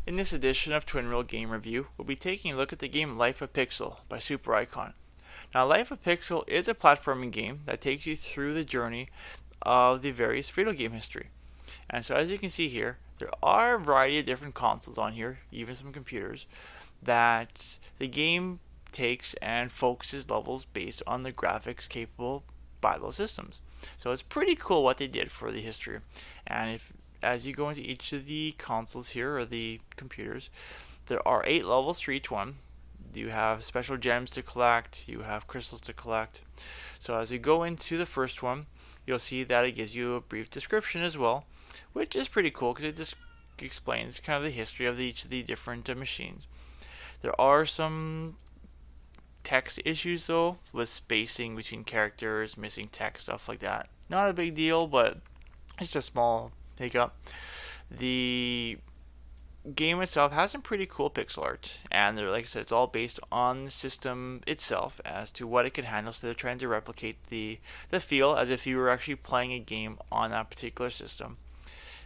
In this edition of Twin Reel Game Review, we'll be taking a look at the game Life of Pixel by Super Icon. Now, Life of Pixel is a platforming game that takes you through the journey of the various video game history. And so, as you can see here, there are a variety of different consoles on here, even some computers, that the game takes and focuses levels based on the graphics capable by those systems. So it's pretty cool what they did for the history. And if as you go into each of the consoles here, or the computers, there are 8 levels for each one. You have special gems to collect, you have crystals to collect. So as you go into the first one, you'll see that it gives you a brief description as well, which is pretty cool because it just explains kind of the history of each of the different machines. There are some text issues though, with spacing between characters, missing text, stuff like that. Not a big deal, but it's a small hiccup. The game itself has some pretty cool pixel art, and like I said, it's all based on the system itself as to what it can handle. So they're trying to replicate the feel as if you were actually playing a game on that particular system.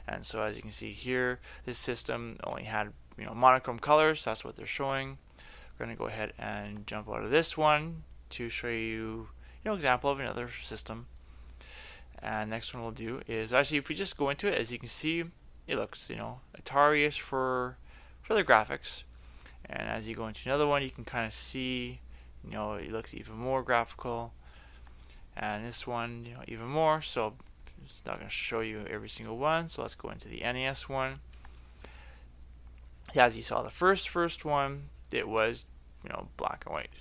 And so, as you can see here, this system only had monochrome colors. So that's what they're showing. We're going to go ahead and jump out of this one to show you example of another system. And next one we'll do is actually, if we just go into it, as you can see, it looks Atari-ish for the graphics. And as you go into another one, you can kind of see it looks even more graphical. And this one even more. So it's not going to show you every single one. So let's go into the NES one. As you saw, the first one, it was black and white.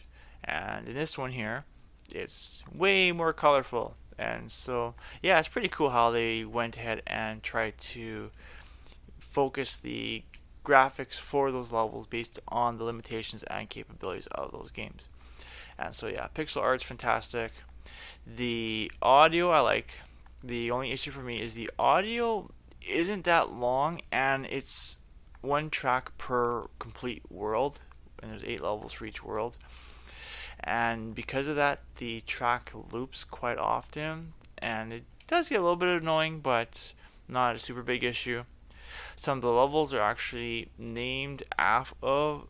And in this one here, it's way more colorful. And so, yeah, it's pretty cool how they went ahead and tried to focus the graphics for those levels based on the limitations and capabilities of those games. And so, yeah, pixel art's fantastic. The audio I like. The only issue for me is the audio isn't that long, and it's one track per complete world, and there's 8 levels for each world. And because of that, the track loops quite often, and it does get a little bit annoying, but not a super big issue. Some of the levels are actually named after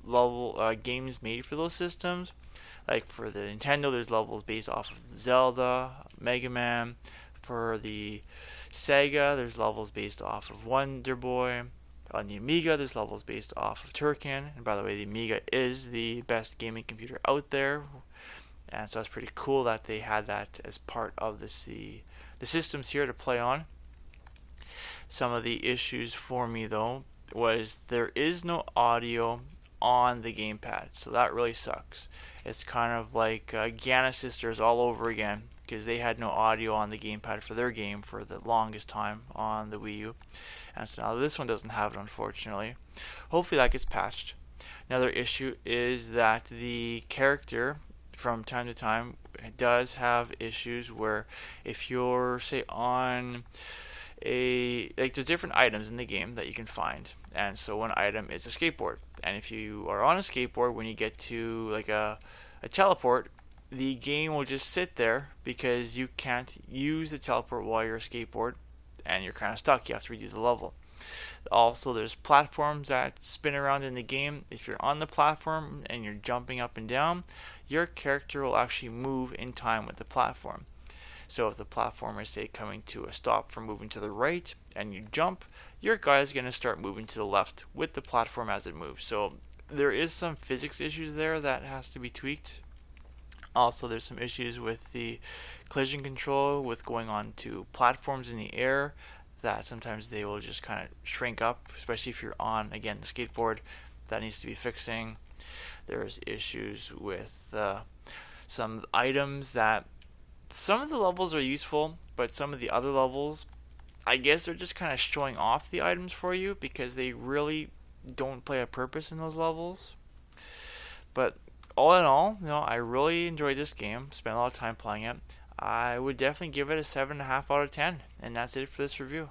level games made for those systems. Like for the Nintendo, there's levels based off of Zelda, Mega Man. For the Sega, there's levels based off of Wonder Boy. On the Amiga, there's levels based off of Turrican. And by the way, the Amiga is the best gaming computer out there. And so it's pretty cool that they had that as part of the systems here to play on. Some of the issues for me, though, was there is no audio on the gamepad. So that really sucks. It's kind of like Gana Sisters all over again, because they had no audio on the gamepad for their game for the longest time on the Wii U. And so now this one doesn't have it, unfortunately. Hopefully that gets patched. Another issue is that the character, from time to time, does have issues where if you're, say, on there's different items in the game that you can find. And so one item is a skateboard. And if you are on a skateboard, when you get to like a teleport, the game will just sit there because you can't use the teleport while you're a skateboard, and you're kind of stuck. You have to redo the level. Also, there's platforms that spin around in the game. If you're on the platform and you're jumping up and down, your character will actually move in time with the platform. So if the platform is, say, coming to a stop from moving to the right and you jump, your guy is going to start moving to the left with the platform as it moves. So there is some physics issues there that has to be tweaked. Also, there's some issues with the collision control with going on to platforms in the air, that sometimes they will just kind of shrink up, especially if you're on, again, the skateboard. That needs to be fixing. There's issues with some items that some of the levels are useful, but some of the other levels, I guess they're just kind of showing off the items for you because they really don't play a purpose in those levels. But all in all, I really enjoyed this game. Spent a lot of time playing it. I would definitely give it a 7.5 out of 10. And that's it for this review.